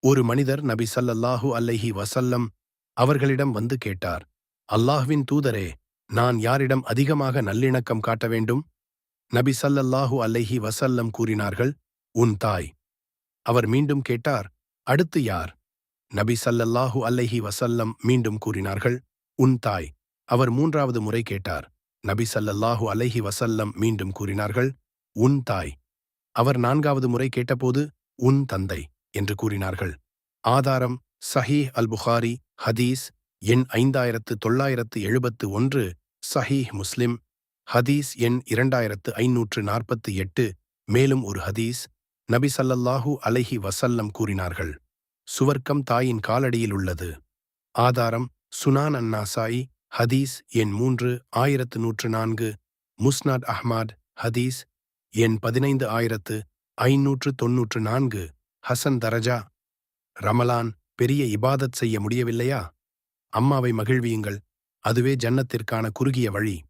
ஒரு மனிதர் நபி ஸல்லல்லாஹு அலைஹி வஸல்லம் அவர்களிடம் வந்து கேட்டார், அல்லாஹ்வின் தூதரே, நான் யாரிடம் அதிகமாக நல்லிணக்கம் காட்ட வேண்டும்? நபி ஸல்லல்லாஹு அலைஹி வஸல்லம் கூறினார்கள், உன் தாய். அவர் மீண்டும் கேட்டார், அடுத்து யார்? நபி ஸல்லல்லாஹு அலைஹி வஸல்லம் மீண்டும் கூறினார்கள், உன் தாய். அவர் மூன்றாவது முறை கேட்டார். நபி ஸல்லல்லாஹு அலைஹி வஸல்லம் மீண்டும் கூறினார்கள், உன் தாய். அவர் நான்காவது முறை கேட்டபோது, உன் தந்தை என்று கூறினார்கள். ஆதாரம் சஹீஹ் அல் புகாரி, ஹதீஸ் எண் 5971, சஹீஹ் முஸ்லிம், ஹதீஸ் எண் 2548. மேலும் ஒரு ஹதீஸ், நபி ஸல்லல்லாஹு அலைஹி வஸல்லம் கூறினார்கள், சுவர்க்கம் தாயின் காலடியில் உள்ளது. ஆதாரம் சுனான் அன்-நசாயி, ஹதீஸ் எண் 3104, முஸ்னத் அஹ்மத், ஹதீஸ் எண் 15594, ஹசன் தரஜா. ரமலான் பெரிய இபாதத் செய்ய முடியவில்லையா? அம்மாவை மகிழ்வியுங்கள், அதுவே ஜன்னத்திற்கான குறுகிய வழி.